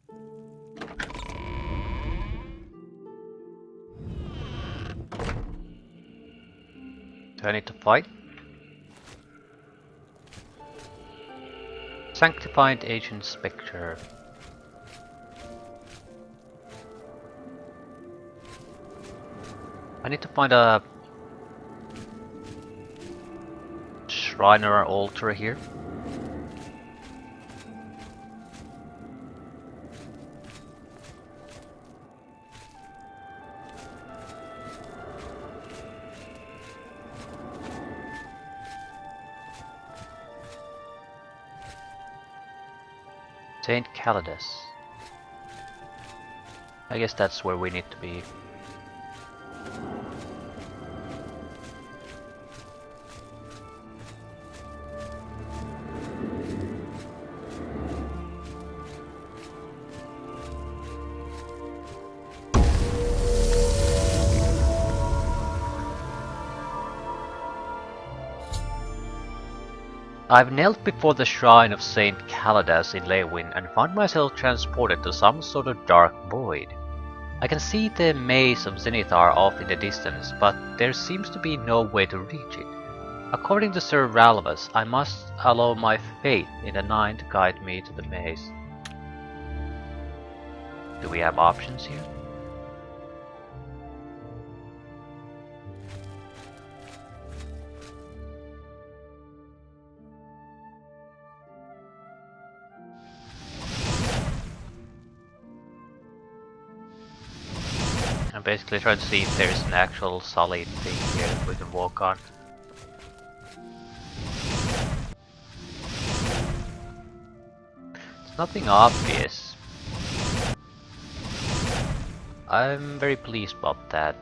Do I need to fight? Sanctified Agent Spectre. I need to find a shrine or an altar here. Saint Calidus. I guess that's where we need to be. I've knelt before the shrine of Saint Calidus in Lewin and found myself transported to some sort of dark void. I can see the mace of Zenithar off in the distance, but there seems to be no way to reach it. According to Sir Ralvus, I must allow my faith in the Nine to guide me to the maze. Do we have options here? I'm basically trying to see if there's an actual solid thing here that we can walk on. It's nothing obvious. I'm very pleased about that.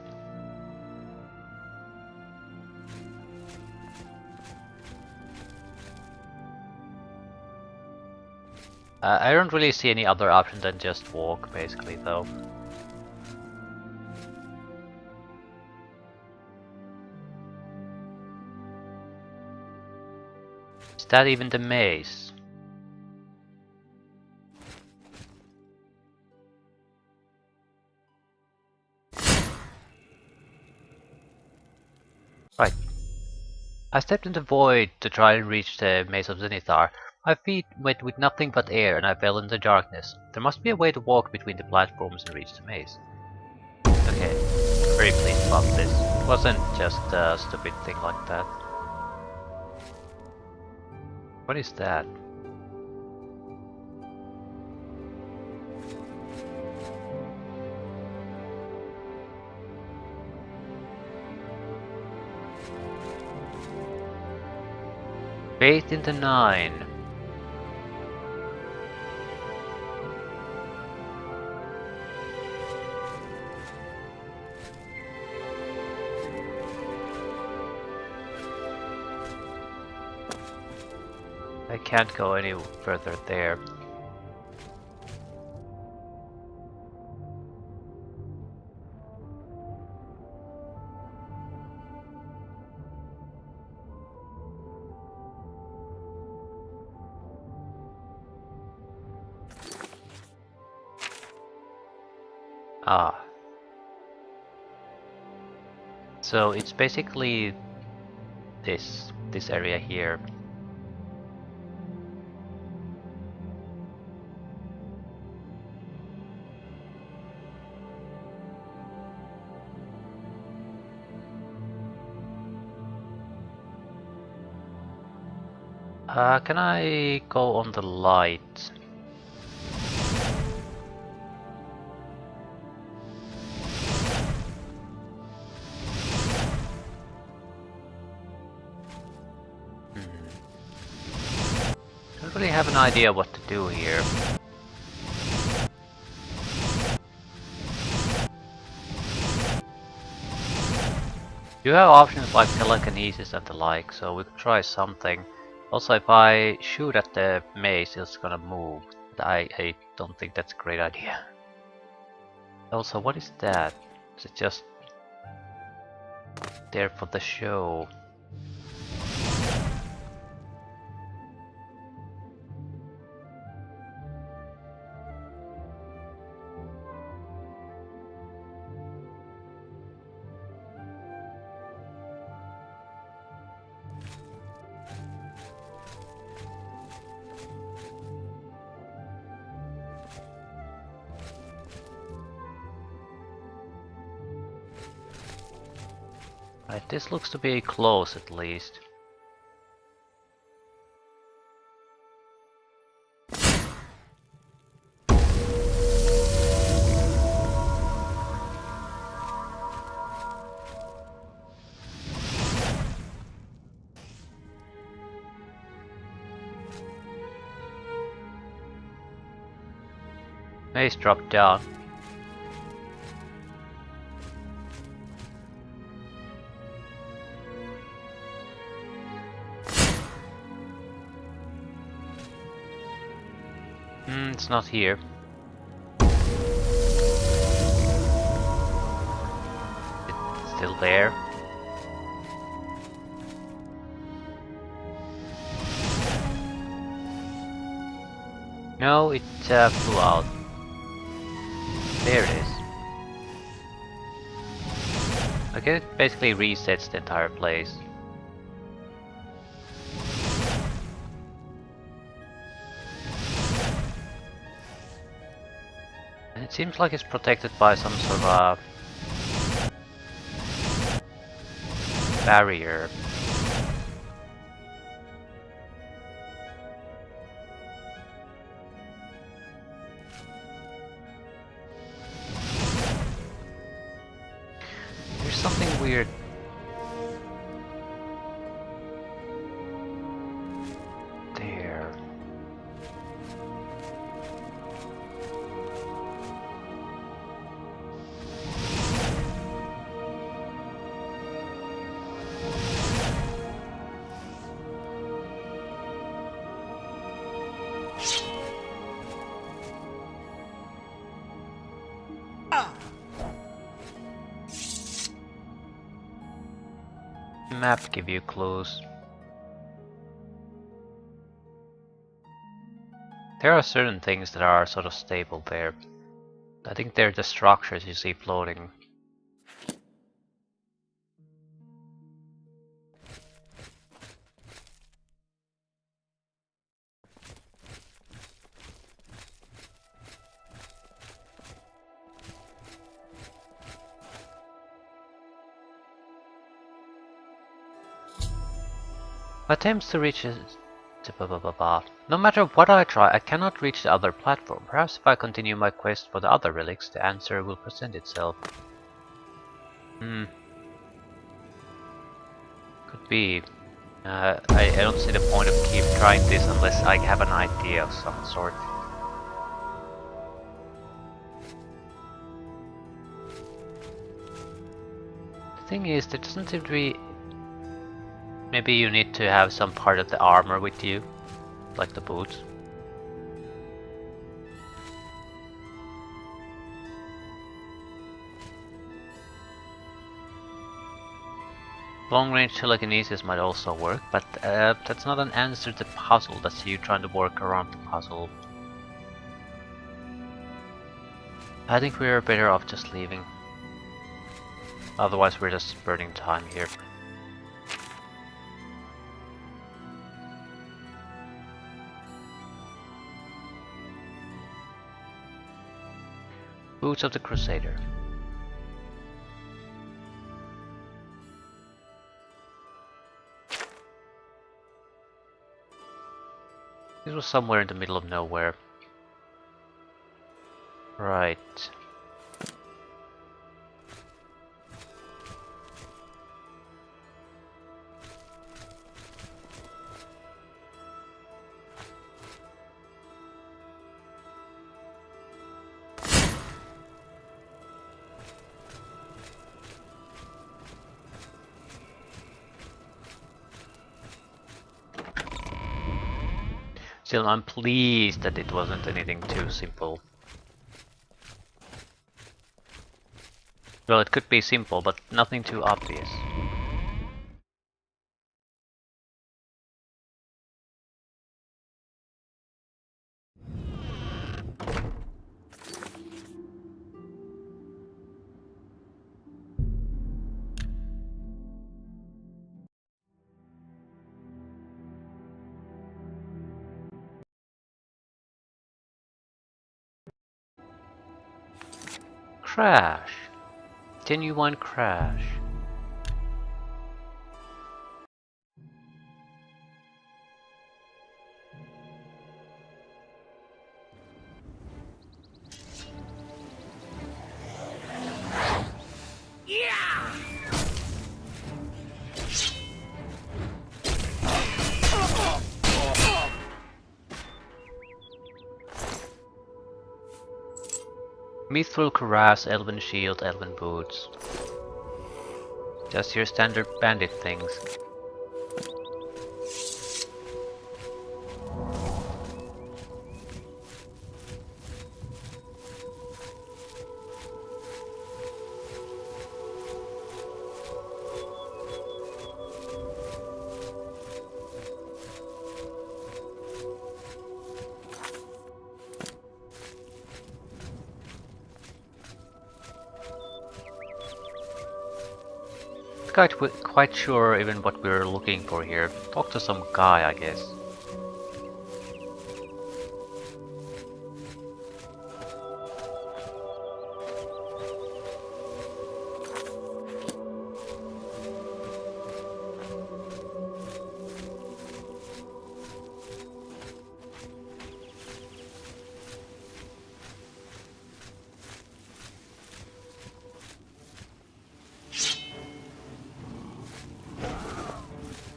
I don't really see any other option than just walk, basically, though. Is that even the maze? Right. I stepped into the void to try and reach the maze of Zenithar. My feet went with nothing but air and I fell into darkness. There must be a way to walk between the platforms and reach the maze. Okay, very pleased about this. It wasn't just a stupid thing like that. What is that? Faith in the Nine. I can't go any further there. Ah. So it's basically this area here. Can I go on the light? Don't really have an idea what to do here. You have options like telekinesis and the like, so we could try something. Also, if I shoot at the mace, it's gonna move. I don't think that's a great idea. Also, what is that? Is it just there for the show? Right, this looks to be close at least. Mace dropped down. It's not here. It's still there. No, it flew out. There it is. Okay, it basically resets the entire place. And it seems like it's protected by some sort of barrier. There's something weird. There. Map give you clues. There are certain things that are sort of stable there. I think they're the structures you see floating. Attempts to reach it. No matter what I try, I cannot reach the other platform. Perhaps if I continue my quest for the other relics, the answer will present itself. Could be. I don't see the point of keep trying this unless I have an idea of some sort. The thing is, there doesn't seem to be... Maybe you need to have some part of the armor with you, like the boots. Long-range telekinesis might also work, but that's not an answer to the puzzle. That's you trying to work around the puzzle. I think we're better off just leaving. Otherwise we're just burning time here. Boots of the Crusader. This was somewhere in the middle of nowhere. Right. Still, I'm pleased that it wasn't anything too simple. Well, it could be simple, but nothing too obvious. Crash. Genuine crash. Mithril cuirass, elven shield, elven boots. Just your standard bandit things. Quite sure even what we're looking for here. Talk to some guy, I guess.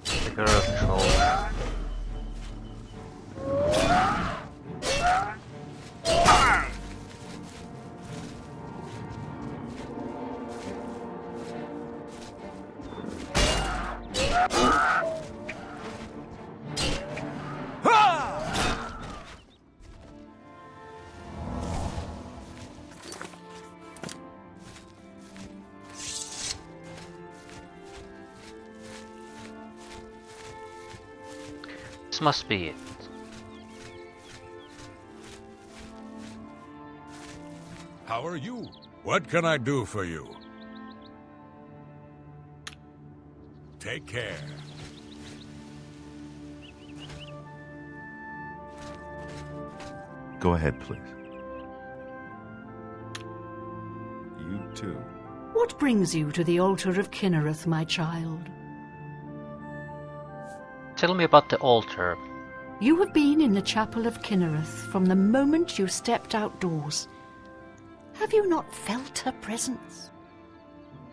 Figure of troll. This must be it. How are you? What can I do for you? Take care. Go ahead, please. You too. What brings you to the altar of Kinnereth, my child? Tell me about the altar. You have been in the chapel of Kinnereth from the moment you stepped outdoors. Have you not felt her presence?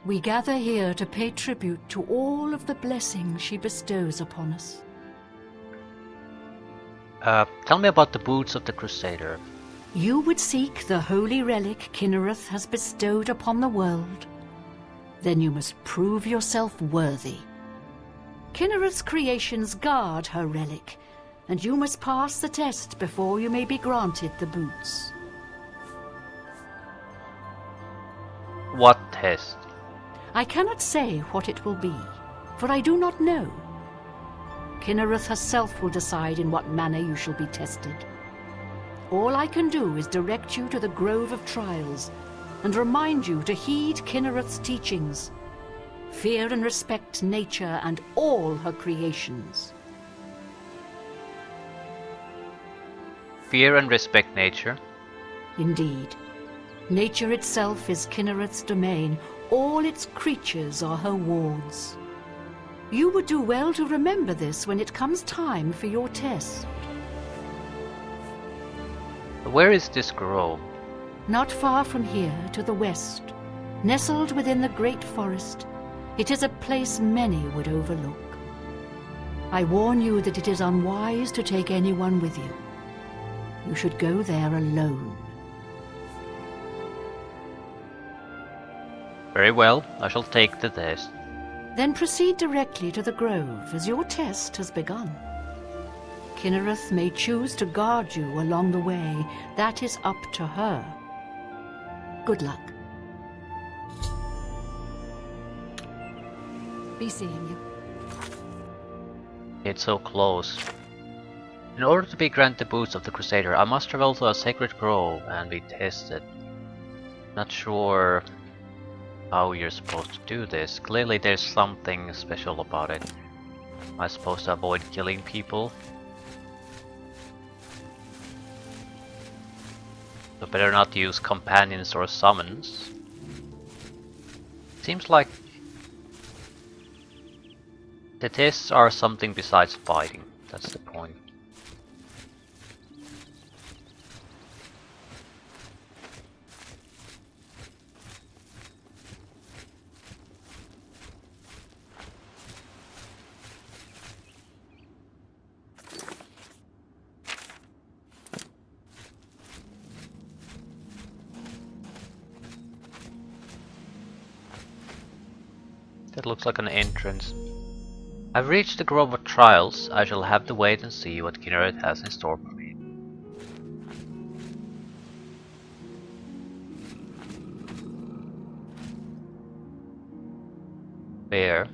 We gather here to pay tribute to all of the blessings she bestows upon us. Tell me about the boots of the Crusader. You would seek the holy relic Kinnereth has bestowed upon the world. Then you must prove yourself worthy. Kinnereth's creations guard her relic, and you must pass the test before you may be granted the boots. What test? I cannot say what it will be, for I do not know. Kinnereth herself will decide in what manner you shall be tested. All I can do is direct you to the Grove of Trials, and remind you to heed Kinnereth's teachings. Fear and respect nature and all her creations. Fear and respect nature? Indeed. Nature itself is Kinnereth's domain. All its creatures are her wards. You would do well to remember this when it comes time for your test. Where is this grove? Not far from here, to the west, nestled within the great forest, it is a place many would overlook. I warn you that it is unwise to take anyone with you. You should go there alone. Very well, I shall take the test. Then proceed directly to the grove, as your test has begun. Kinnereth may choose to guard you along the way. That is up to her. Good luck. Be seeing you. It's so close. In order to be granted the boots of the Crusader, I must travel to a sacred grove and be tested. Not sure how you're supposed to do this. Clearly there's something special about it. Am I supposed to avoid killing people? So better not use companions or summons. Seems like the tests are something besides fighting. That's the point. That looks like an entrance. I've reached the Grove of Trials. I shall have to wait and see what Kinneret has in store for me. Bear.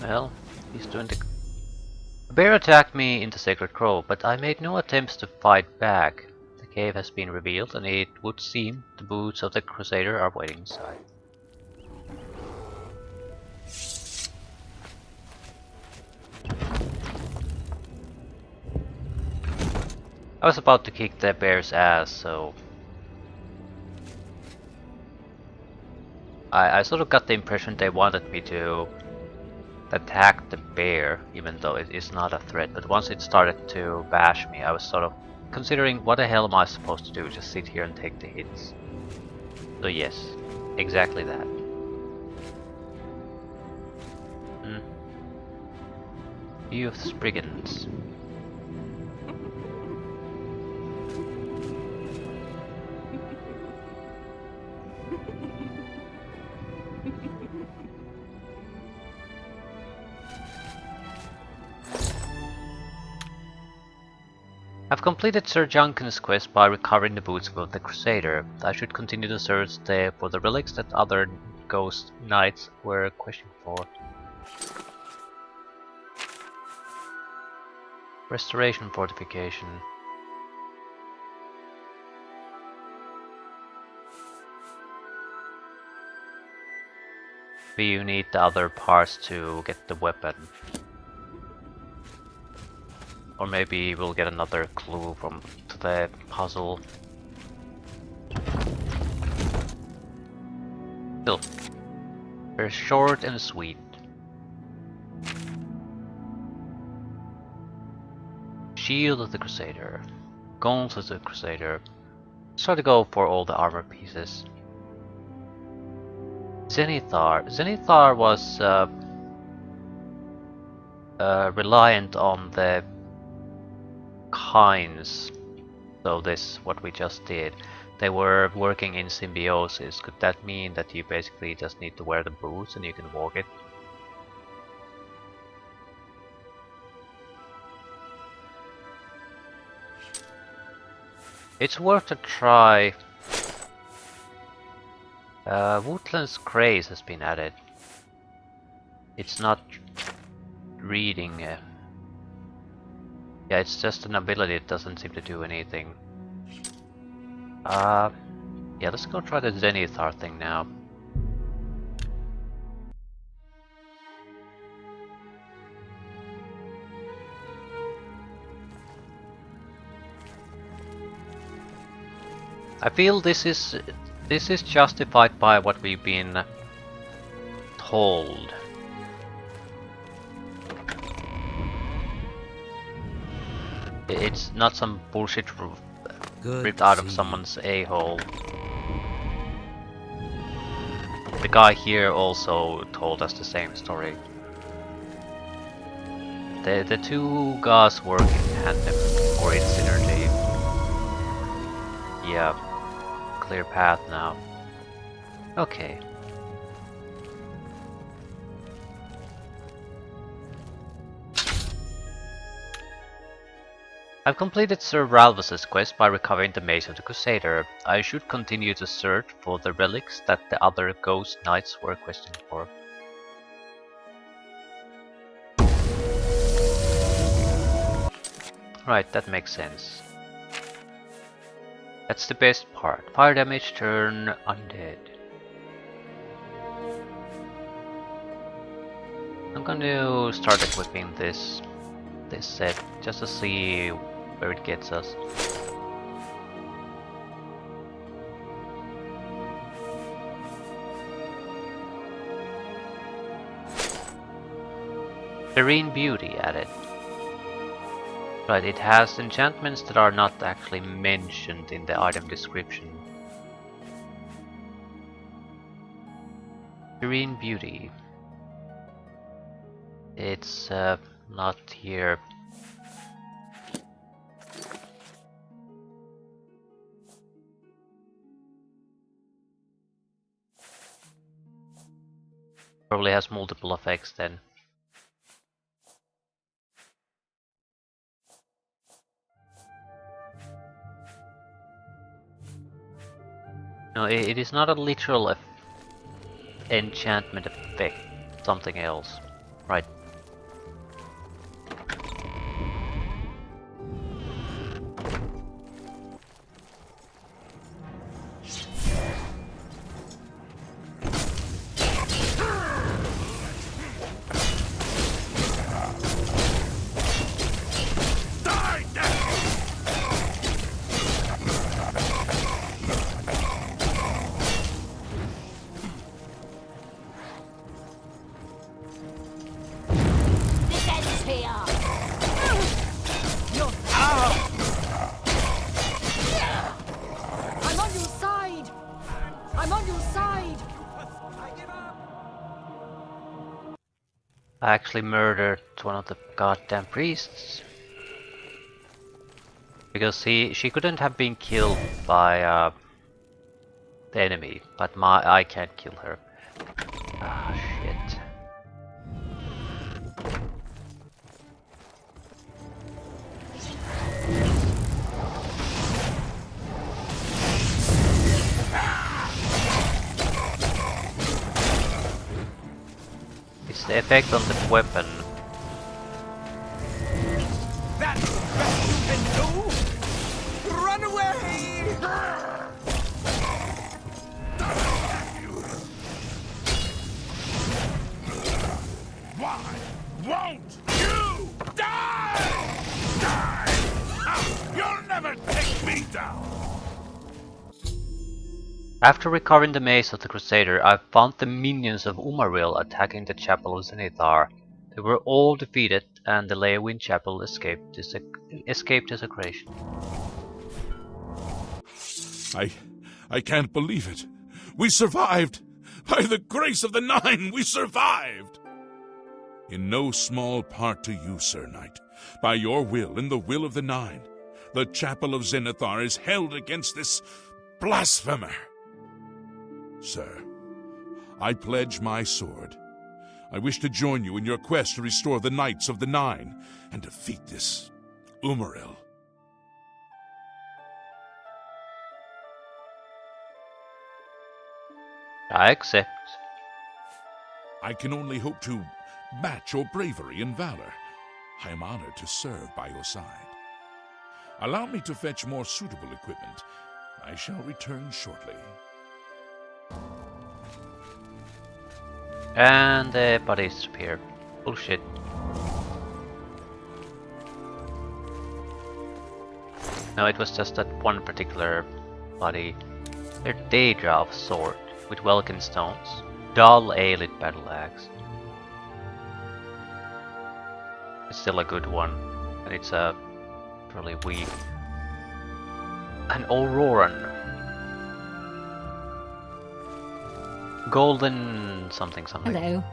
Well, he's doing the... A bear attacked me in the Sacred Grove, but I made no attempts to fight back. The cave has been revealed, and it would seem the boots of the Crusader are waiting inside. I was about to kick the bear's ass, so... I sort of got the impression they wanted me to attack the bear, even though it is not a threat. But once it started to bash me, I was sort of considering what the hell am I supposed to do? Just sit here and take the hits. So yes, exactly that. Youth's brigands. I've completed Sir Junken's quest by recovering the boots of the Crusader. I should continue to search there for the relics that other ghost knights were questioning for. Restoration fortification. You need the other parts to get the weapon. Or maybe we'll get another clue from the puzzle. Still, they're short and sweet. Shield of the Crusader, Guns of the Crusader. Let's try to go for all the armor pieces. Zenithar. Zenithar was reliant on the kinds. So this, what we just did, they were working in symbiosis. Could that mean that you basically just need to wear the boots and you can walk it? It's worth a try. Woodland's Grace has been added. It's not reading. Yeah, it's just an ability, it doesn't seem to do anything. Yeah, let's go try the Zenithar thing now. I feel this is justified by what we've been told. It's not some bullshit ripped out of someone's a-hole. The guy here also told us the same story. The two gods work in tandem, or in synergy. Yeah, clear path now. Okay. I've completed Sir Ralphus's quest by recovering the mace of the Crusader. I should continue to search for the relics that the other ghost knights were questioning for. Right, that makes sense. That's the best part. Fire damage, turn undead. I'm gonna start equipping this set just to see where it gets us. Serene Beauty added. Right, it has enchantments that are not actually mentioned in the item description. Serene Beauty. It's not here. Probably has multiple effects then. No, it is not a literal enchantment effect. Something else. Right. I actually murdered one of the goddamn priests. Because she couldn't have been killed by the enemy, but I can't kill her. Ah, shit. It's the effect on the weapon. That's the best you can do? Run away! Why won't you die? Die! You'll never take me down! After recovering the mace of the Crusader, I found the minions of Umaril attacking the chapel of Zenithar. They were all defeated, and the Leyawiin chapel escaped desecration. I can't believe it. We survived! By the grace of the Nine, we survived! In no small part to you, Sir Knight. By your will and the will of the Nine, the chapel of Zenithar is held against this blasphemer. Sir, I pledge my sword. I wish to join you in your quest to restore the Knights of the Nine and defeat this Umaril. I accept. I can only hope to match your bravery and valor. I am honored to serve by your side. Allow me to fetch more suitable equipment. I shall return shortly. And the bodies appear. Bullshit. No, it was just that one particular body. They're Daedra of sword, with Welkin stones. Dull Aelid battle axe. It's still a good one, and it's really weak. An Auroran. Golden something. Hello.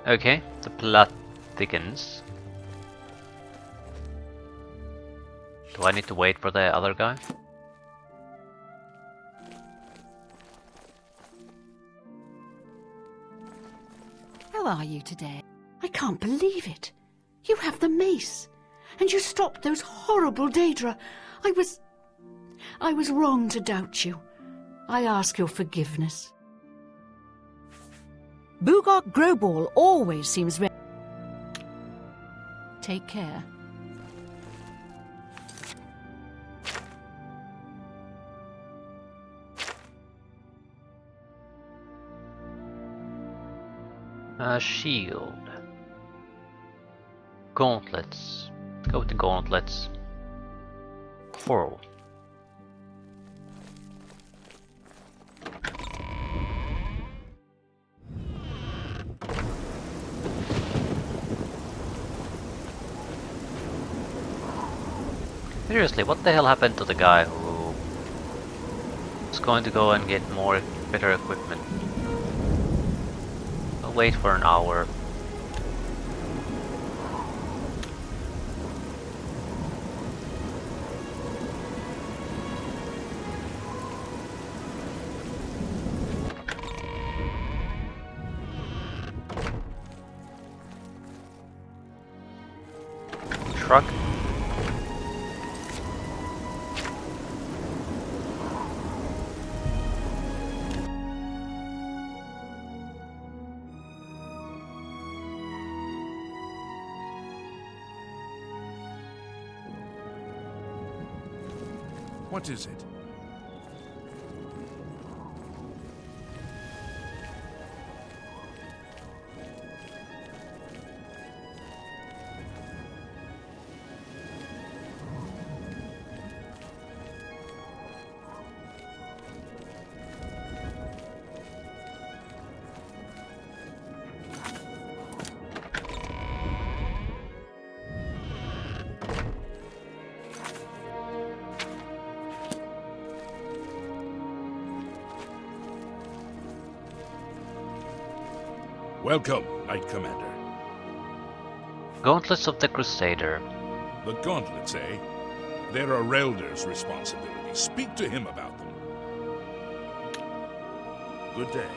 Okay, the plot thickens. Do I need to wait for the other guy? How are you today? I can't believe it. You have the mace. And you stopped those horrible Daedra. I was wrong to doubt you. I ask your forgiveness. Bugok Groball always seems ready. Take care. A shield. Gauntlets. Go with the gauntlets. Coral. Seriously, what the hell happened to the guy who was going to go and get better equipment? I'll wait for an hour. Truck. What is it? Welcome, Knight Commander. Gauntlets of the Crusader. The gauntlets, eh? They're a Relder's responsibility. Speak to him about them. Good day.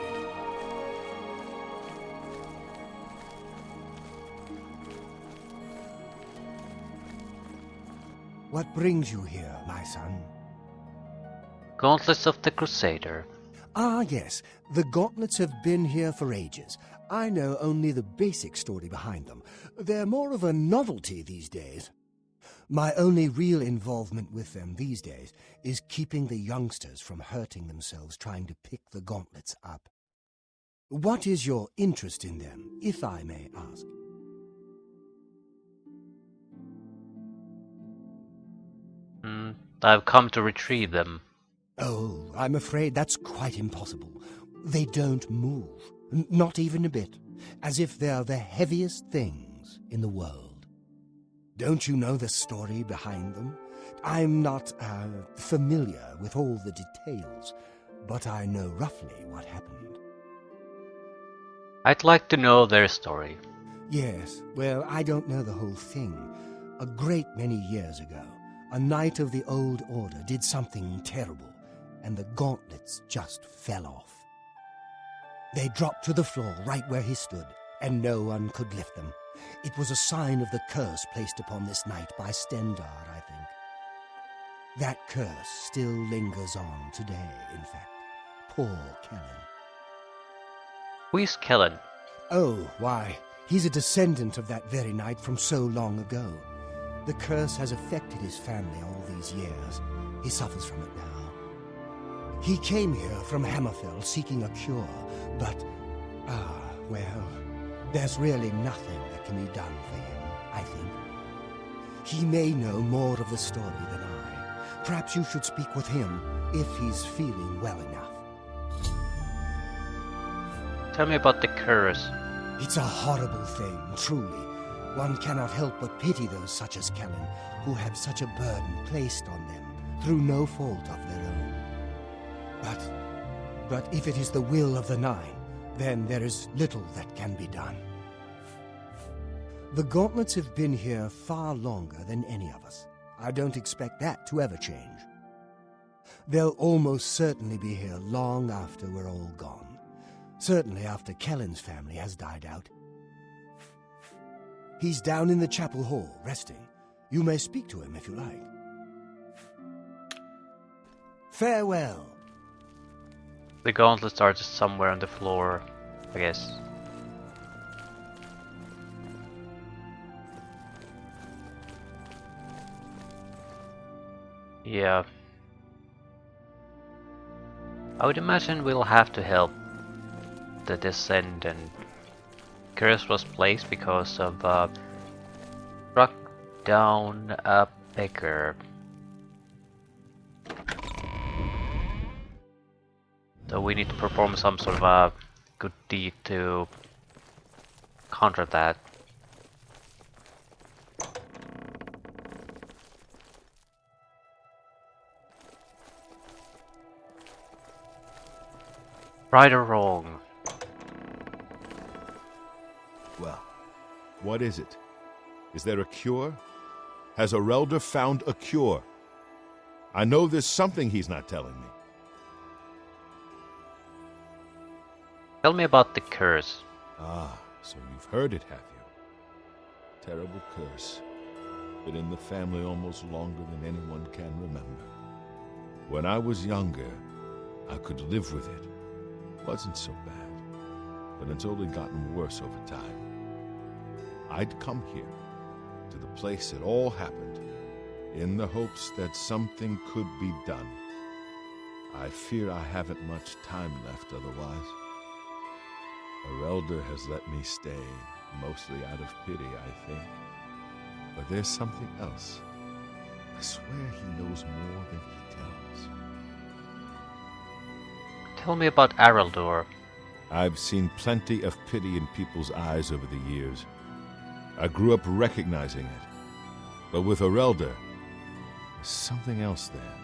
What brings you here, my son? Gauntlets of the Crusader. Ah, yes. The gauntlets have been here for ages. I know only the basic story behind them. They're more of a novelty these days. My only real involvement with them these days is keeping the youngsters from hurting themselves trying to pick the gauntlets up. What is your interest in them, if I may ask? I've come to retrieve them. Oh, I'm afraid that's quite impossible. They don't move, not even a bit, as if they're the heaviest things in the world. Don't you know the story behind them? I'm not familiar with all the details, but I know roughly what happened. I'd like to know their story. Yes, well, I don't know the whole thing. A great many years ago, a knight of the old order did something terrible, and the gauntlets just fell off. They dropped to the floor right where he stood, and no one could lift them. It was a sign of the curse placed upon this knight by Stendar, I think. That curse still lingers on today, in fact. Poor Kellen. Who is Kellen? Oh, why, he's a descendant of that very knight from so long ago. The curse has affected his family all these years. He suffers from it now. He came here from Hammerfell seeking a cure, but, well, there's really nothing that can be done for him, I think. He may know more of the story than I. Perhaps you should speak with him if he's feeling well enough. Tell me about the curse. It's a horrible thing, truly. One cannot help but pity those such as Kellen, who have such a burden placed on them through no fault of their own. But if it is the will of the Nine, then there is little that can be done. The gauntlets have been here far longer than any of us. I don't expect that to ever change. They'll almost certainly be here long after we're all gone. Certainly after Kellen's family has died out. He's down in the chapel hall, resting. You may speak to him if you like. Farewell. The gauntlets are just somewhere on the floor, I guess. Yeah. I would imagine we'll have to help the descendant. Curse was placed because of struck down a beggar. So we need to perform some sort of a good deed to counter that. Right or wrong? Well, what is it? Is there a cure? Has Arelder found a cure? I know there's something he's not telling me. Tell me about the curse. Ah, so you've heard it, have you? Terrible curse. Been in the family almost longer than anyone can remember. When I was younger, I could live with it. Wasn't so bad, but it's only gotten worse over time. I'd come here, to the place it all happened, in the hopes that something could be done. I fear I haven't much time left otherwise. Arelder has let me stay, mostly out of pity, I think. But there's something else. I swear he knows more than he tells. Tell me about Araldor. I've seen plenty of pity in people's eyes over the years. I grew up recognizing it. But with Arelder, there's something else there.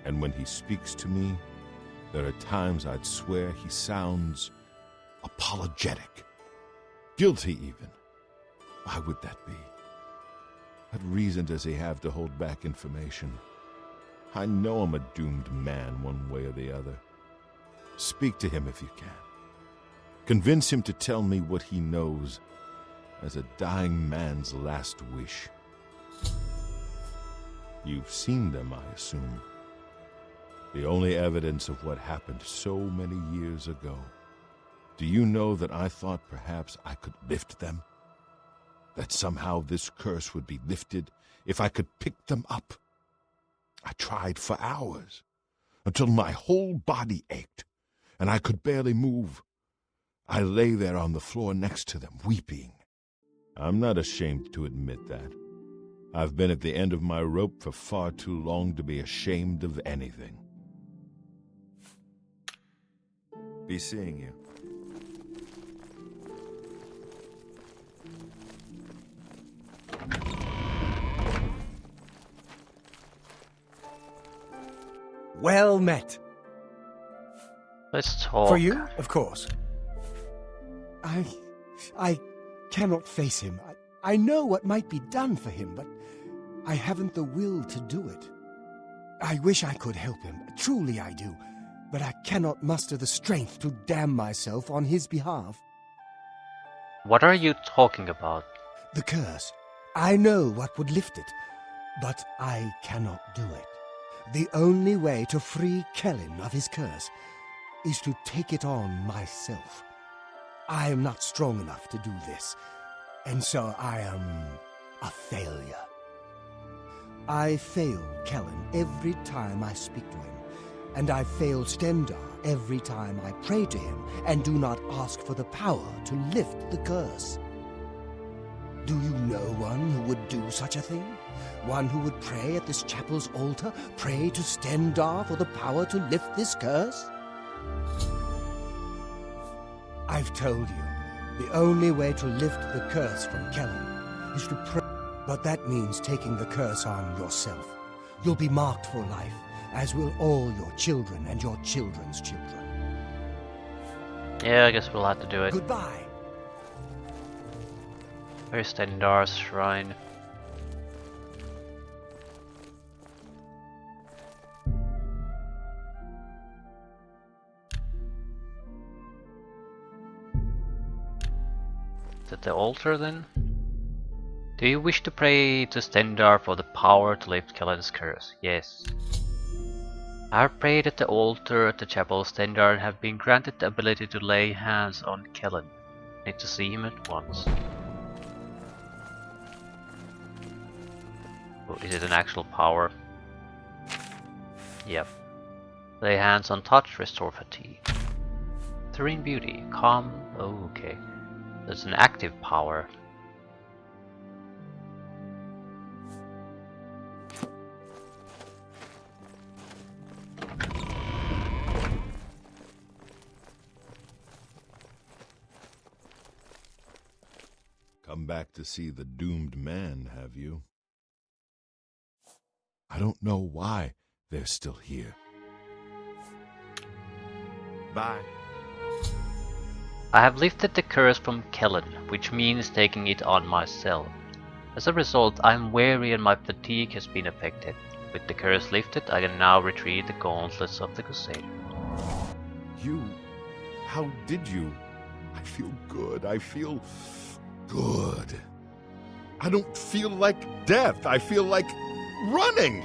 And when he speaks to me, there are times I'd swear he sounds apologetic. Guilty, even. Why would that be? What reason does he have to hold back information? I know I'm a doomed man one way or the other. Speak to him if you can. Convince him to tell me what he knows as a dying man's last wish. You've seen them, I assume. The only evidence of what happened so many years ago. Do you know that I thought perhaps I could lift them? That somehow this curse would be lifted if I could pick them up? I tried for hours, until my whole body ached, and I could barely move. I lay there on the floor next to them, weeping. I'm not ashamed to admit that. I've been at the end of my rope for far too long to be ashamed of anything. Be seeing you. Well met. Let's talk. For you, of course. I cannot face him. I know what might be done for him, but I haven't the will to do it. I wish I could help him. Truly I do. But I cannot muster the strength to damn myself on his behalf. What are you talking about? The curse. I know what would lift it, but I cannot do it. The only way to free Kellen of his curse is to take it on myself. I am not strong enough to do this, and so I am a failure. I fail Kellen every time I speak to him, and I fail Stendar every time I pray to him and do not ask for the power to lift the curse. Do you know one who would do such a thing? One who would pray at this chapel's altar, pray to Stendar for the power to lift this curse? I've told you, the only way to lift the curse from Kellen is to pray. But that means taking the curse on yourself. You'll be marked for life, as will all your children and your children's children. Yeah, I guess we'll have to do it. Goodbye. Where's Stendar's shrine? Is it the altar then? Do you wish to pray to Stendar for the power to lift Kellen's curse? Yes. I have prayed at the altar at the chapel of Stendar and have been granted the ability to lay hands on Kellen. Need to see him at once. Oh, is it an actual power? Yep. Lay hands on touch, restore fatigue. Serene beauty, calm. Oh, okay. That's an active power. Come back to see the doomed man, have you? I don't know why they're still here. Bye. I have lifted the curse from Kellen, which means taking it on myself. As a result, I am weary and my fatigue has been affected. With the curse lifted, I can now retrieve the gauntlets of the Crusader. You... How did you? I feel good. I feel... good. I don't feel like death. I feel like running.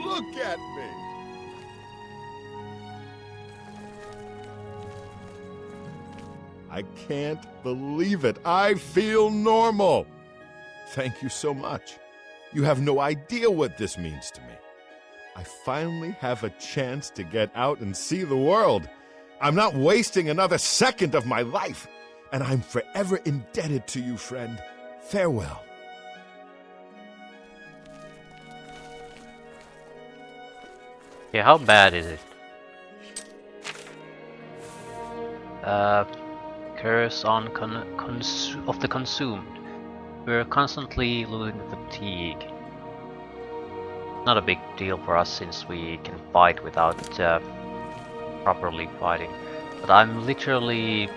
Look at me. I can't believe it. I feel normal. Thank you so much. You have no idea what this means to me. I finally have a chance to get out and see the world. I'm not wasting another second of my life, and I'm forever indebted to you, friend. Farewell. Yeah, how bad is it? Curse on of the consumed. We're constantly losing fatigue. Not a big deal for us since we can fight without properly fighting. But I'm literally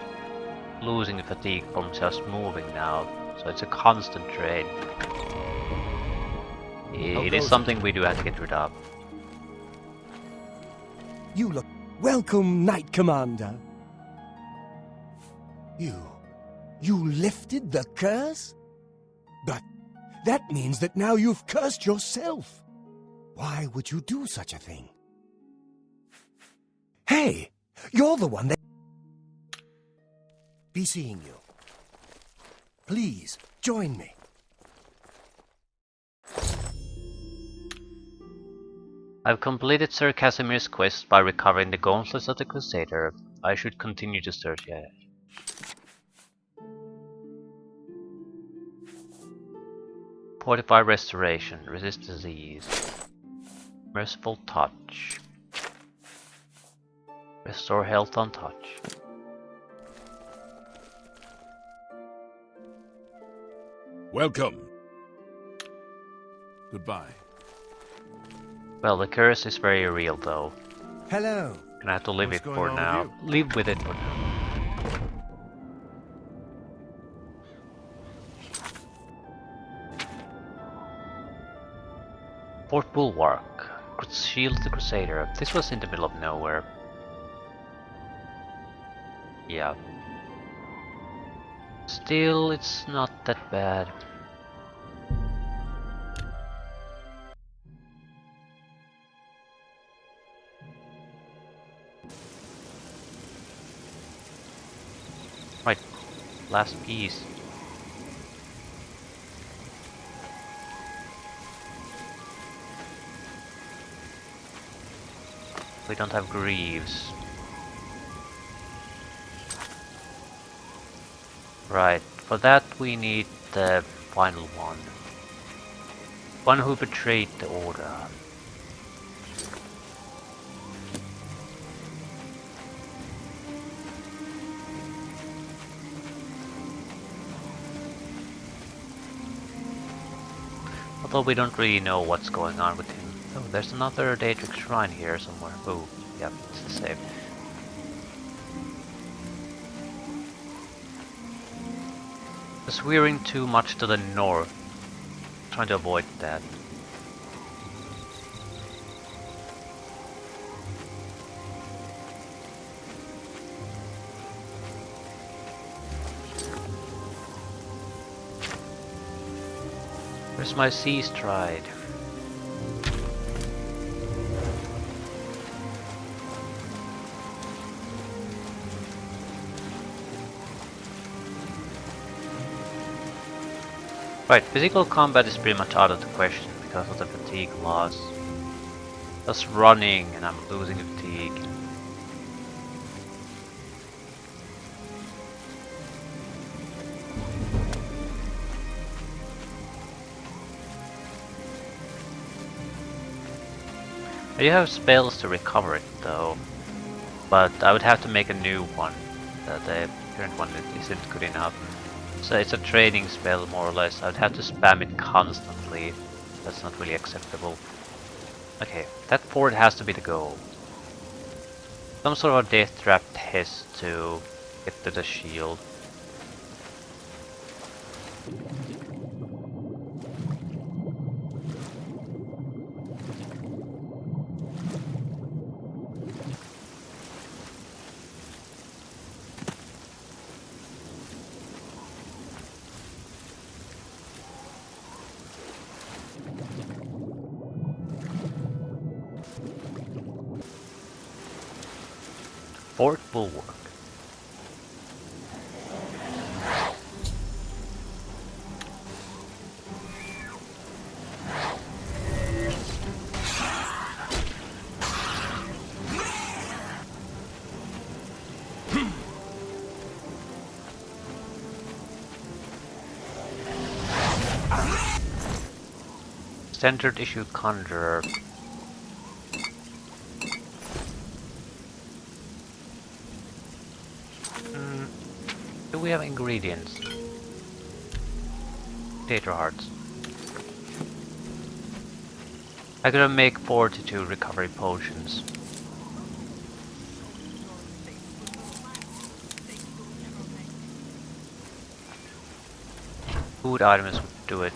losing the fatigue from just moving now. So it's a constant drain. It is something we do have to get rid of. You look... Welcome, Knight Commander. You lifted the curse? But that means that now you've cursed yourself. Why would you do such a thing? Hey, you're the one that... Be seeing you. Please, join me. I've completed Sir Casimir's quest by recovering the gauntlets of the Crusader. I should continue to search it. Fortify Restoration, resist disease. Merciful Touch. Restore health on touch. Welcome. Goodbye. Well, the curse is very real though. Hello. Gonna have to live What's it going for on now. with Live with it for now. Fort Bulwark. Shield the Crusader. This was in the middle of nowhere. Yeah. Still, it's not that bad. Right, last piece. We don't have greaves. Right, for that we need the final one. One who betrayed the order. Although we don't really know what's going on with him. Oh, there's another Daedric shrine here somewhere. Oh, yep, it's the same. Just veering too much to the north. Trying to avoid that. Where's my sea stride? Right, physical combat is pretty much out of the question because of the fatigue loss. Just running and I'm losing fatigue. I do have spells to recover it though, but I would have to make a new one. The current one isn't good enough. So it's a training spell, more or less. I'd have to spam it constantly. That's not really acceptable. Okay, that fort has to be the goal. Some sort of a death trap test to get to the shield. Fort will work. Standard issue conjurer. Do we have ingredients? Potato hearts. I gotta make 42 recovery potions. Food items would do it.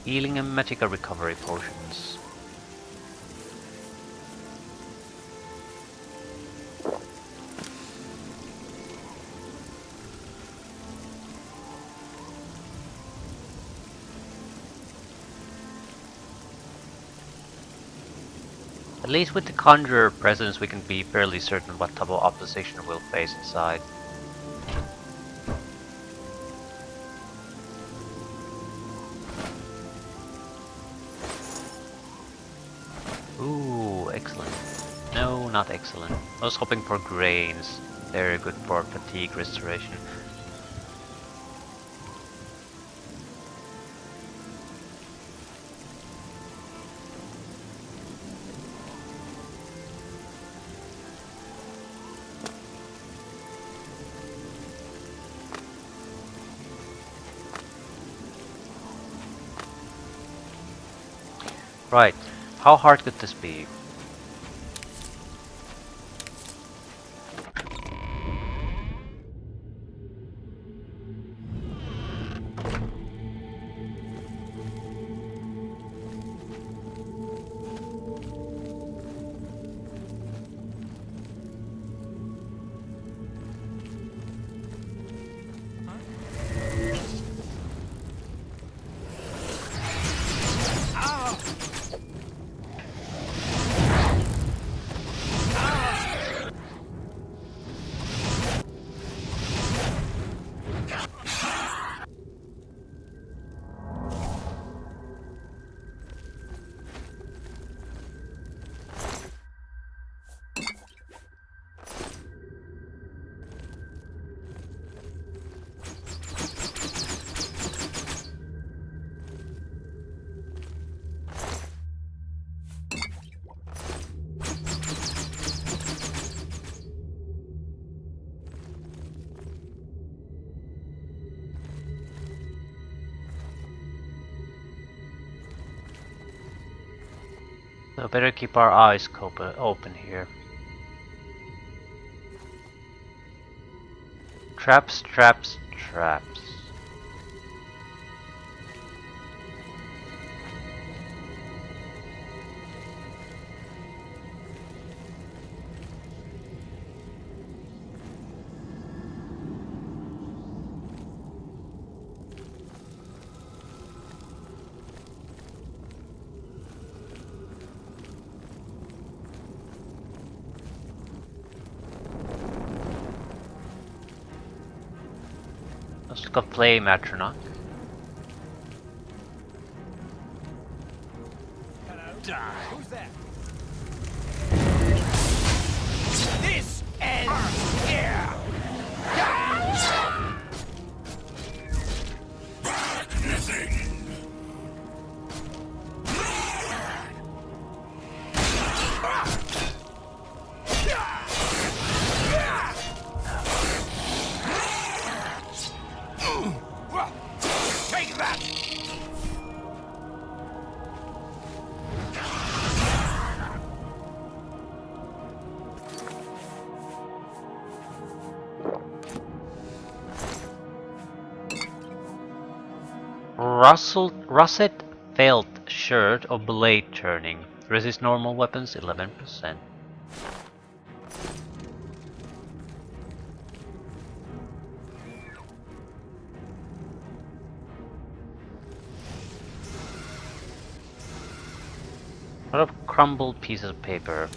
Healing and magical recovery potions. At least with the conjurer presence we can be fairly certain what type of opposition we'll face inside. Ooh, excellent. No, not excellent. I was hoping for grains. Very good for fatigue restoration. Right. How hard could this be? So better keep our eyes open here. Traps, traps, traps. Let's look at flame atronach. Hello? Who's that? Russet felt shirt or blade turning. Resist normal weapons 11%. A lot of crumbled pieces of paper.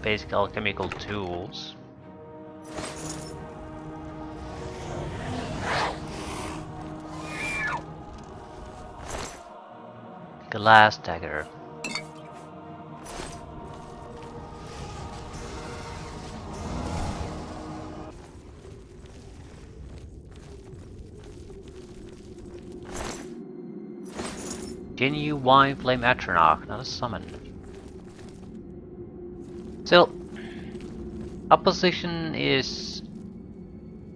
Basic alchemical tools. Glass dagger. Genuine flame atronach, not a summon. Still, opposition is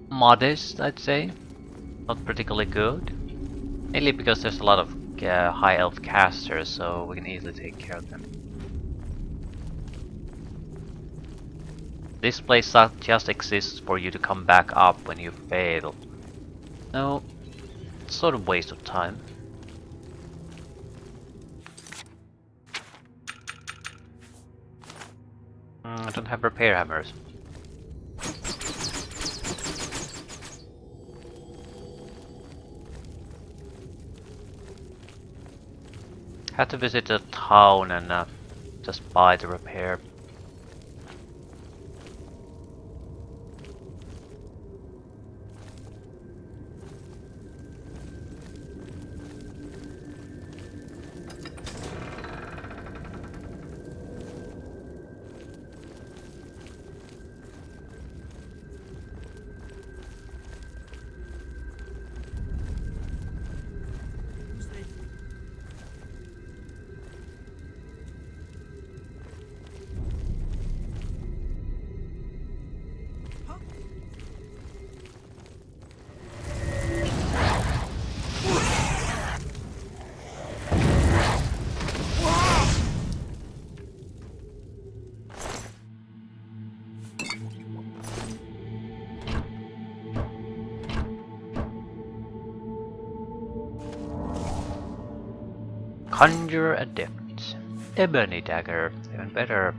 modest, I'd say. Not particularly good. Mainly because there's a lot of high elf casters, so we can easily take care of them. This place just exists for you to come back up when you fail. No, it's sort of waste of time. I don't have repair hammers. Had to visit the town and just buy the repair. Conjure Adept. Ebony Dagger, even better.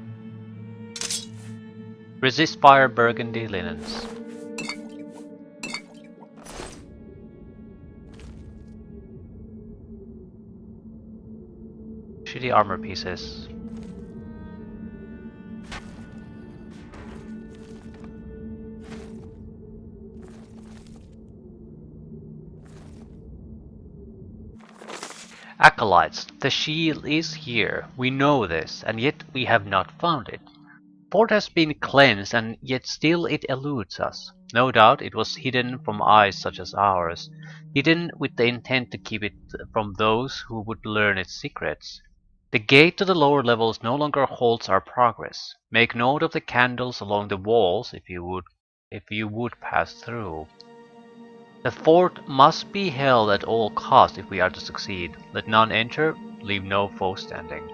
Resist Fire Burgundy Linens. Shitty armor pieces. Acolytes, the shield is here. We know this, and yet we have not found it. Fort has been cleansed, and yet still it eludes us. No doubt it was hidden from eyes such as ours, hidden with the intent to keep it from those who would learn its secrets. The gate to the lower levels no longer halts our progress. Make note of the candles along the walls if you would pass through. The fort must be held at all costs if we are to succeed. Let none enter, leave no foe standing.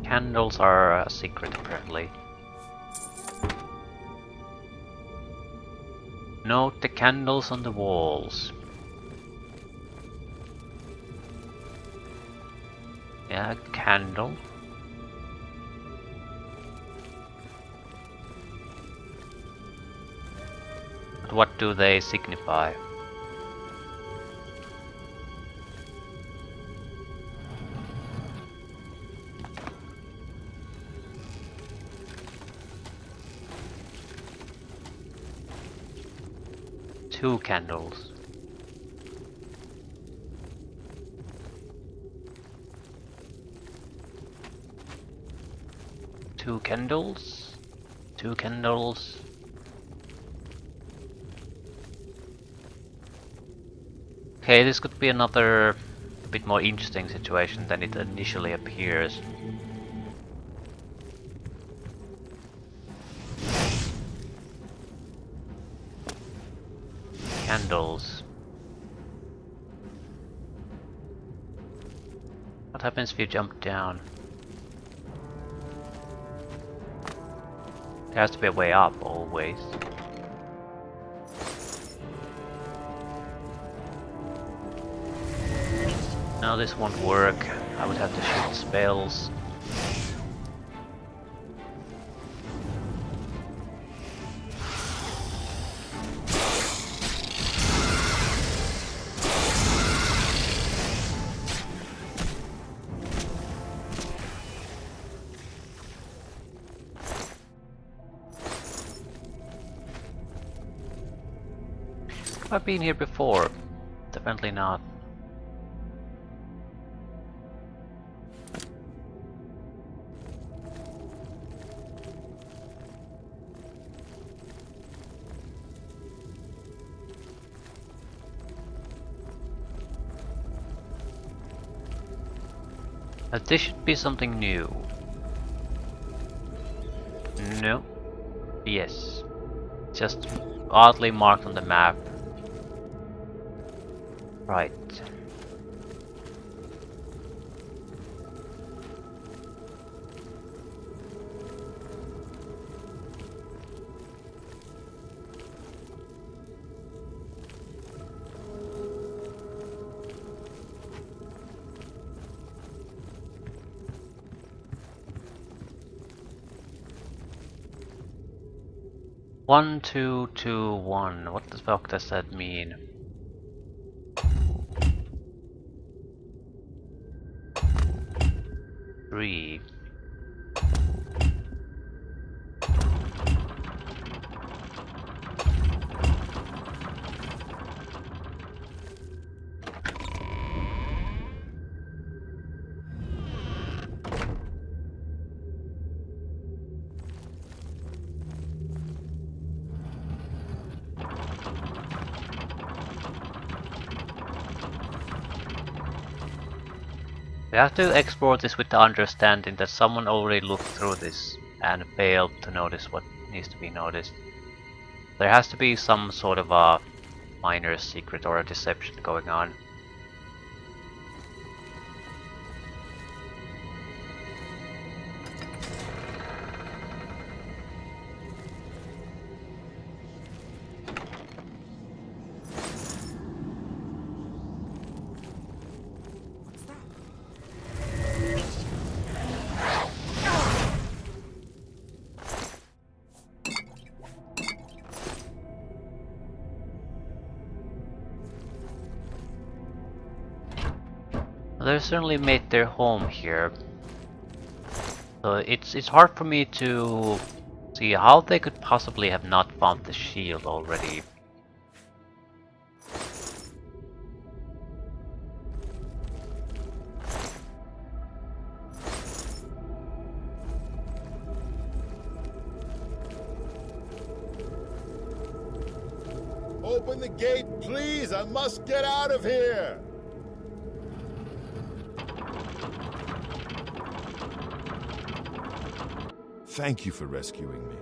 Candles are a secret apparently. Note the candles on the walls. Yeah, candle. But what do they signify? Two candles. Two candles. Two candles. Okay, this could be another a bit more interesting situation than it initially appears. Candles. What happens if you jump down? There has to be a way up, always. No, this won't work. I would have to shoot spells. Have I been here before? Definitely not. This should be something new. No. Yes. Just oddly marked on the map. Right. One, two, two, one. What the fuck does that mean? Three. We have to export this with the understanding that someone already looked through this and failed to notice what needs to be noticed. There has to be some sort of a minor secret or a deception going on. They've certainly made their home here, so it's hard for me to see how they could possibly have not found the shield already. Open the gate, please! I must get out of here! Thank you for rescuing me.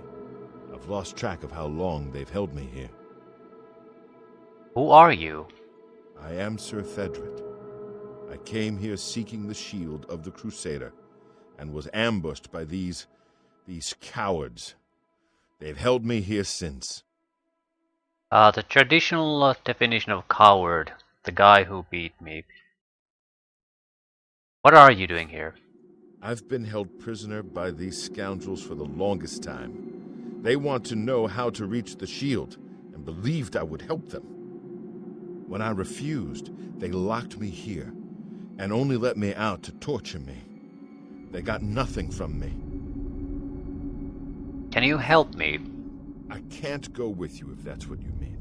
I've lost track of how long they've held me here. Who are you? I am Sir Thedred. I came here seeking the shield of the Crusader, and was ambushed by these cowards. They've held me here since. The traditional definition of coward, the guy who beat me. What are you doing here? I've been held prisoner by these scoundrels for the longest time. They want to know how to reach the shield, and believed I would help them. When I refused, they locked me here, and only let me out to torture me. They got nothing from me. Can you help me? I can't go with you if that's what you mean.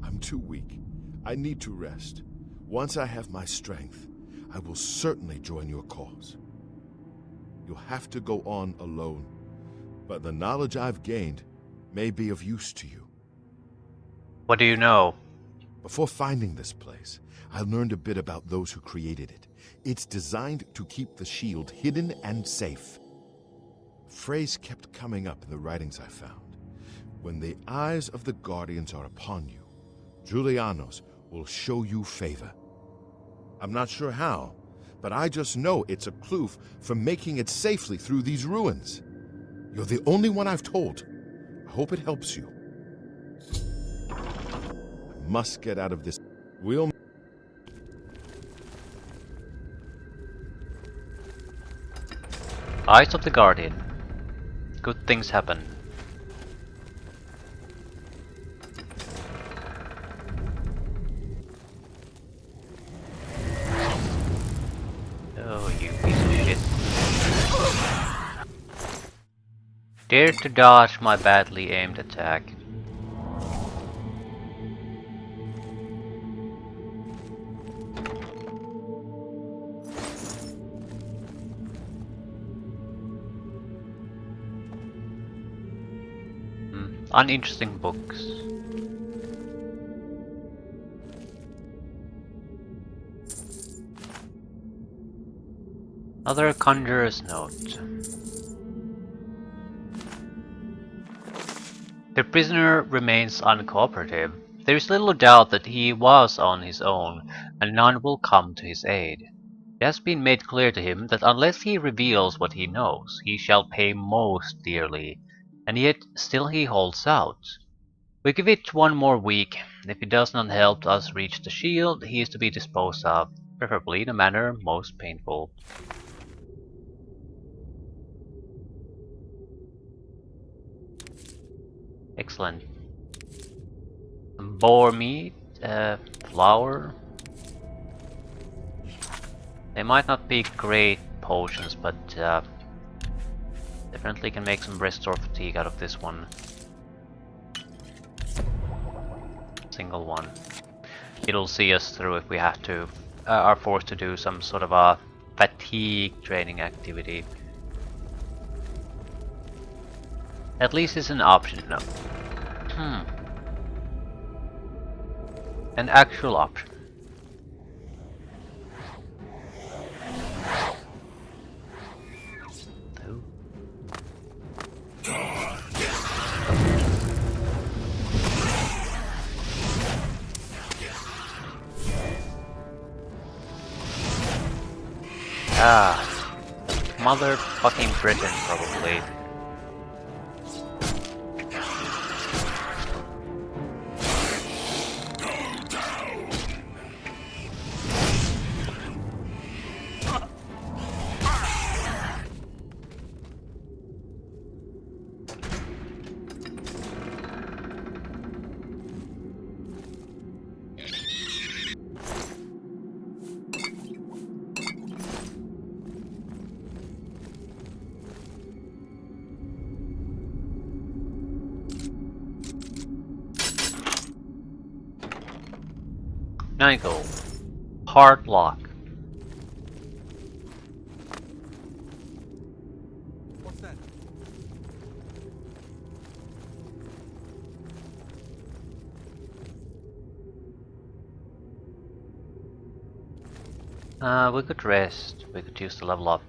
I'm too weak. I need to rest. Once I have my strength, I will certainly join your cause. You'll have to go on alone, but the knowledge I've gained may be of use to you. What do you know? Before finding this place, I learned a bit about those who created it. It's designed to keep the shield hidden and safe. A phrase kept coming up in the writings I found. When the eyes of the Guardians are upon you, Julianos will show you favor. I'm not sure how, but I just know it's a clue for making it safely through these ruins. You're the only one I've told. I hope it helps you. I must get out of this. We'll... Eyes of the Guardian. Good things happen. Oh, you piece of shit. Dare to dodge my badly aimed attack. Uninteresting books. Another conjurer's note. The prisoner remains uncooperative. There is little doubt that he was on his own, and none will come to his aid. It has been made clear to him that unless he reveals what he knows, he shall pay most dearly, and yet still he holds out. We give it 1 more week. If he does not help us reach the shield, he is to be disposed of, preferably in a manner most painful. Excellent. Some boar meat, flour. They might not be great potions, but definitely can make some restore fatigue out of this one. Single one. It'll see us through if we have to, are forced to do some sort of a fatigue training activity. At least it's an option now. An actual option. Ah, motherfucking Britain, probably. Nigel. Hard lock. What's that? We could rest. We could use the level up.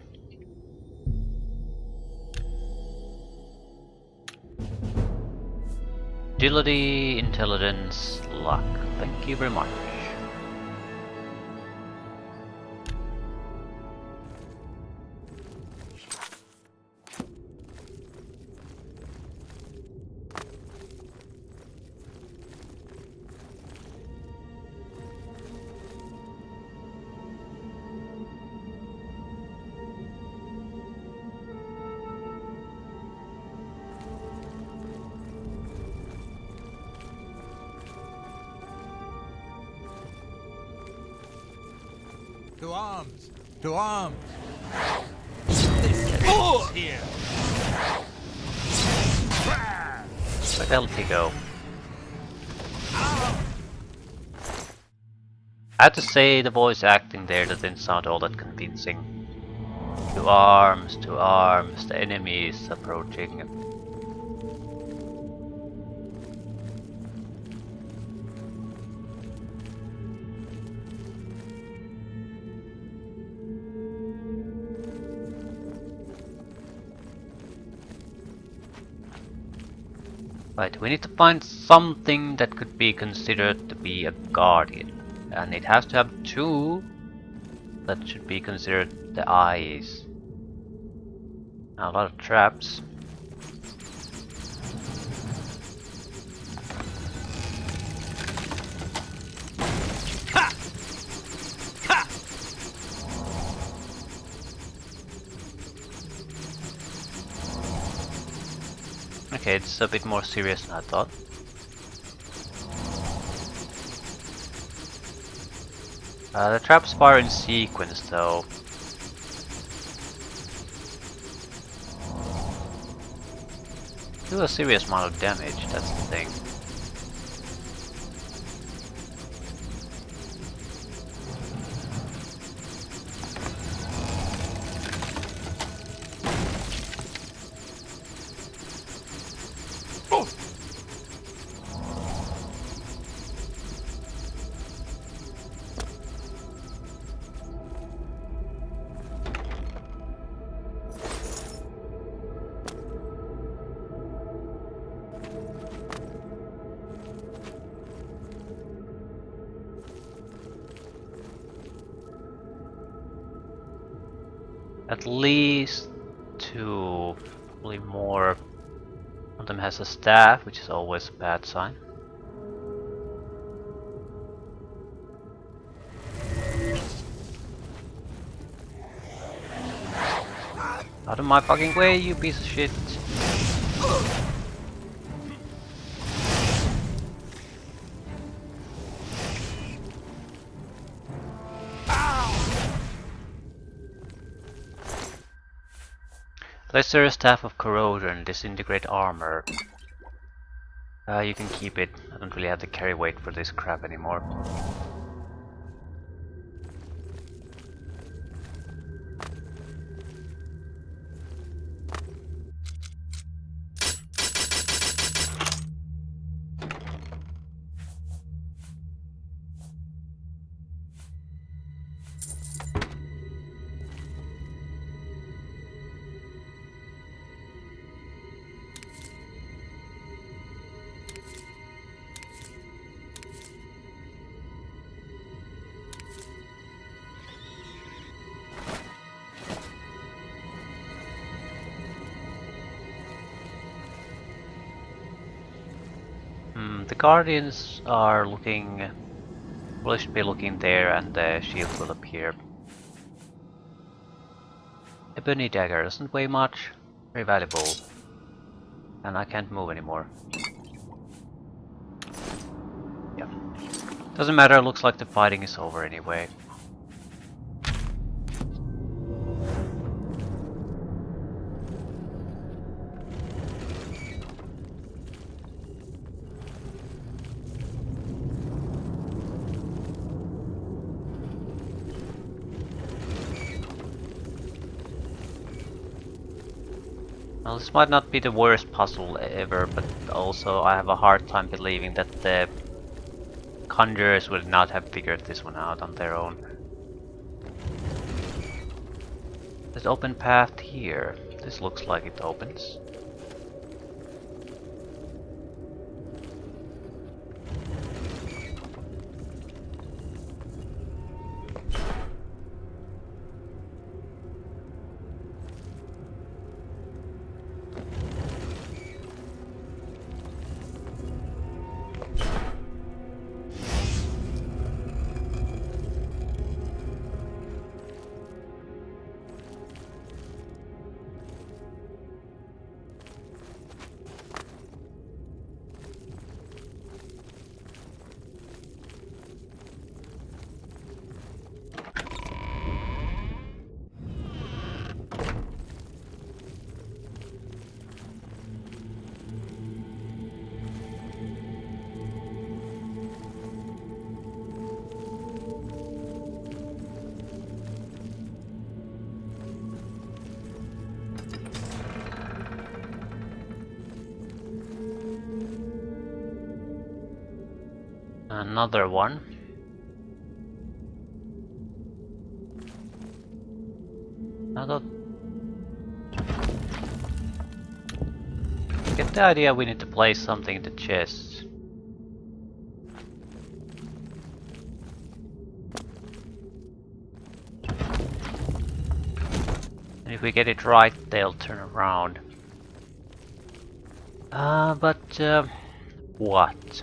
Agility, intelligence, luck. Thank you very much. To arms! To arms! This is here! Where the hell did he go? I have to say the voice acting there didn't sound all that convincing. To arms, the enemy is approaching. Right, we need to find something that could be considered to be a guardian. And it has to have 2 that should be considered the eyes. Now, a lot of traps. Ha! Ha! Okay, it's a bit more serious than I thought. The traps fire in sequence though. Do a serious amount of damage, that's the thing. At least two, probably more. One of them has a staff, which is always a bad sign. Out of my fucking way, you piece of shit. Lesser Staff of Corrosion, disintegrate armor. You can keep it. I don't really have the carry weight for this crap anymore. The Guardians are looking... Well, they should be looking there and the shield will appear. Ebony dagger doesn't weigh much, very valuable. And I can't move anymore. Yeah. Doesn't matter, looks like the fighting is over anyway. Well, this might not be the worst puzzle ever, but also I have a hard time believing that the conjurers would not have figured this one out on their own. There's open path here. This looks like it opens. Another one. I thought... Get the idea we need to place something in the chest. And if we get it right, they'll turn around. What?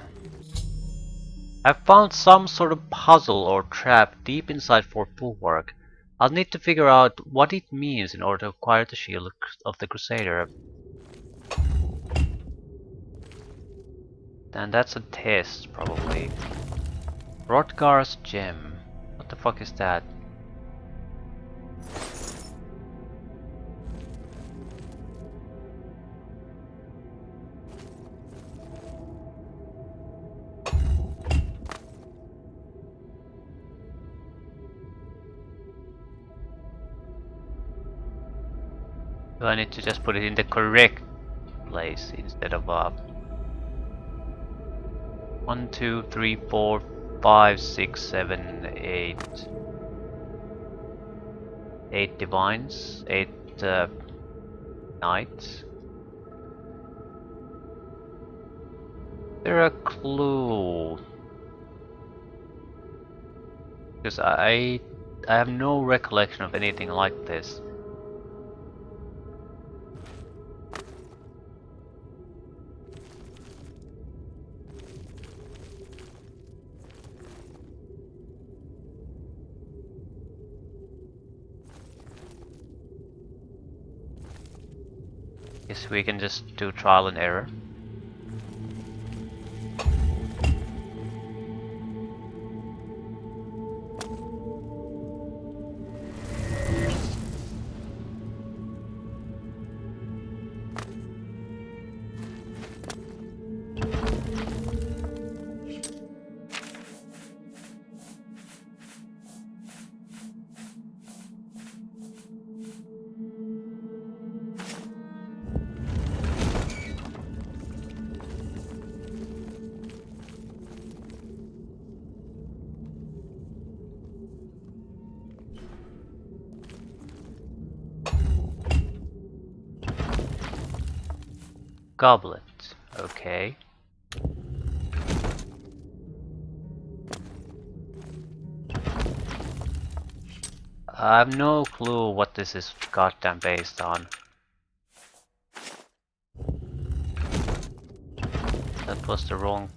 I found some sort of puzzle or trap deep inside Fort Bulwark. I'll need to figure out what it means in order to acquire the shield of the Crusader. Then that's a test, probably. Rodgar's gem. What the fuck is that? Do I need to just put it in the correct place instead of 1, 2, 3, 4, 5, 6, 7, 8. 8 divines, 8 knights. Is there a clue? Because I have no recollection of anything like this. Guess we can just do trial and error. Goblet, okay. I have no clue what this is goddamn based on. That was the wrong...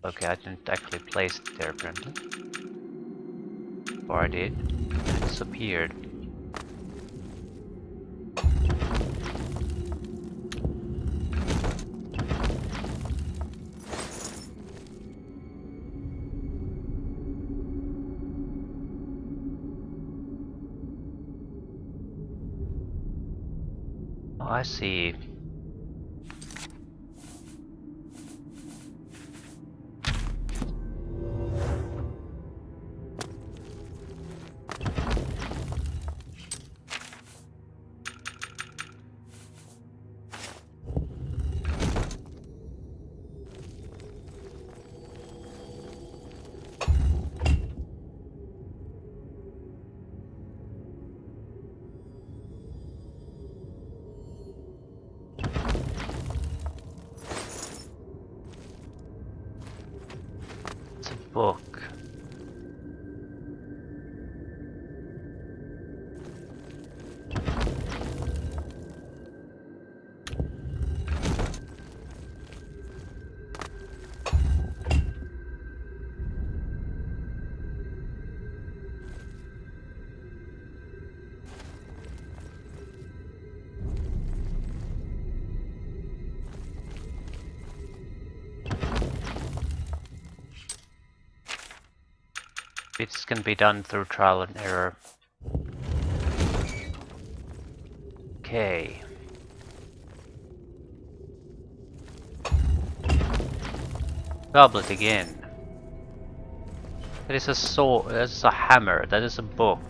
Okay, I didn't actually place it there apparently. Or I did, and it disappeared. I see. Book. Bits can be done through trial and error. Okay. Goblet again. That is a sword, that is a hammer, that is a book.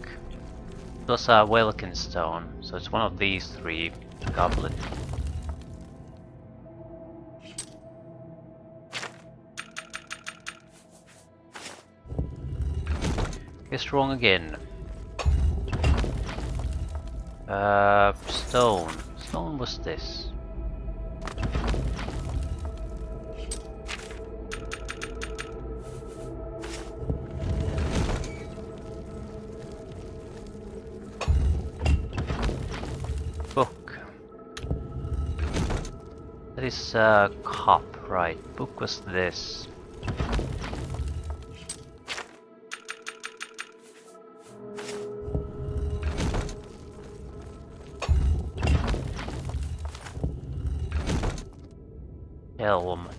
It was a Welkin stone, so it's one of these three. Goblet. Guess wrong again. Stone. Stone was this. Book. That is a cup, right? Book was this. Helm.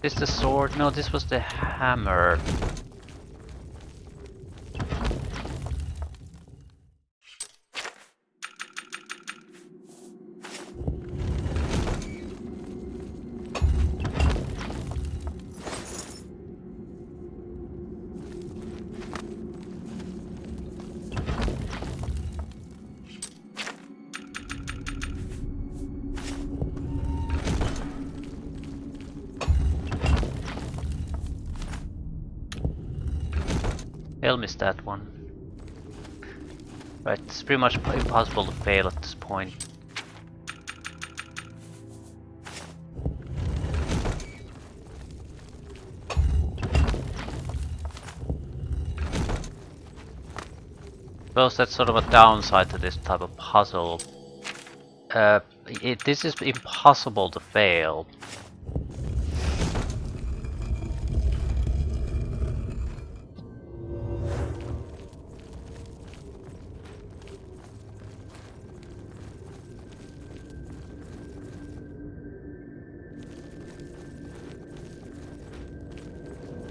This the sword? No, this was the hammer. Hell, missed that one. Right, it's pretty much impossible to fail at this point. Suppose that's sort of a downside to this type of puzzle. This is impossible to fail.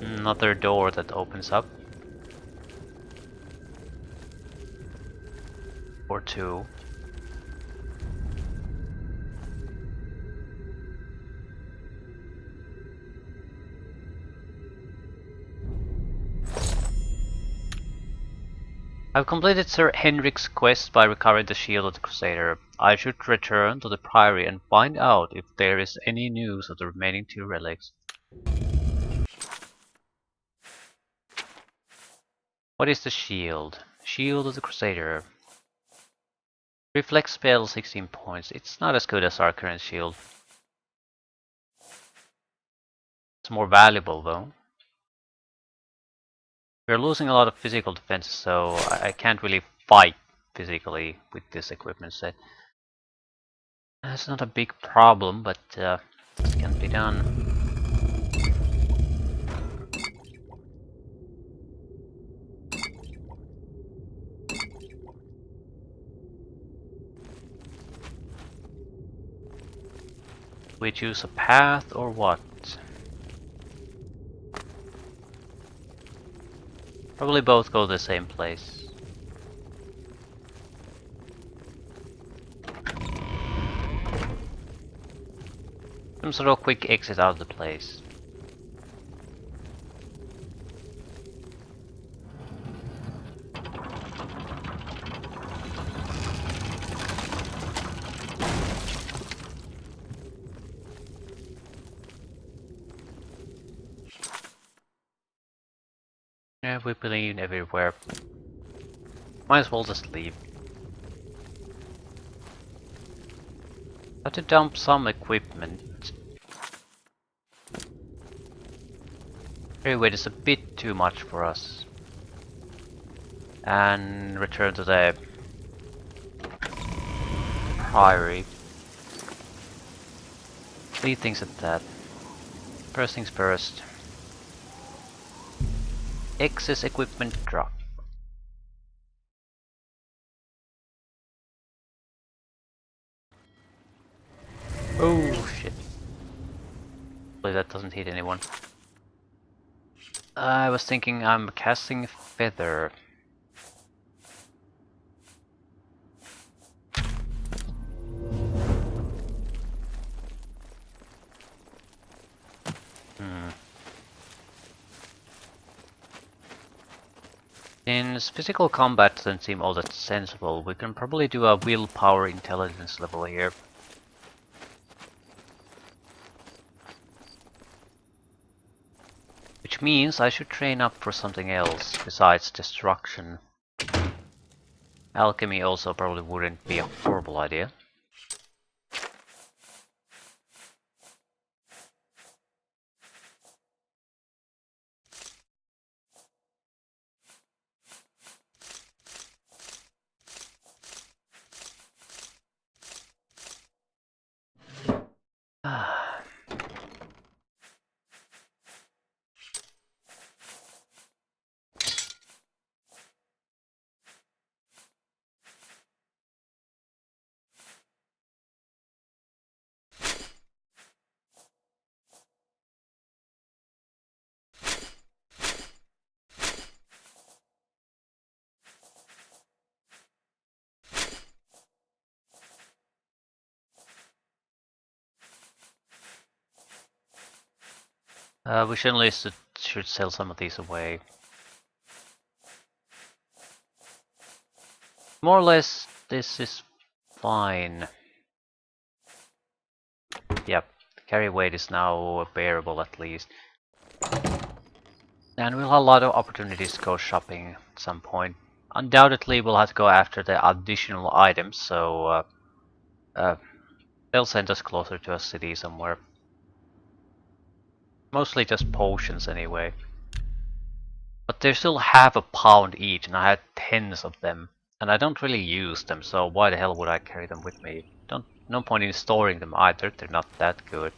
Another door that opens up. Or two. I've completed Sir Henrik's quest by recovering the shield of the Crusader. I should return to the Priory and find out if there is any news of the remaining 2 relics. What is the shield? Shield of the Crusader. Reflex spell 16 points. It's not as good as our current shield. It's more valuable though. We're losing a lot of physical defense, so I can't really fight physically with this equipment set. That's not a big problem, but it can be done. We choose a path or what? Probably both go the same place. Some sort of quick exit out of the place. Yeah, we believe everywhere. Might as well just leave. Have to dump some equipment. Anyway, it's a bit too much for us. And return to the Priory. Leave things at that. First things first. Excess equipment drop. Oh shit. Hopefully that doesn't hit anyone. I was thinking I'm casting Feather. Since physical combat doesn't seem all that sensible, we can probably do a willpower intelligence level here. Which means I should train up for something else besides destruction. Alchemy also probably wouldn't be a horrible idea. We should sell some of these away. More or less, this is fine. Yep, carry weight is now bearable at least. And we'll have a lot of opportunities to go shopping at some point. Undoubtedly, we'll have to go after the additional items, so they'll send us closer to a city somewhere. Mostly just potions anyway. But they're still half a pound each, and I had tens of them. And I don't really use them, so why the hell would I carry them with me? No point in storing them either, they're not that good.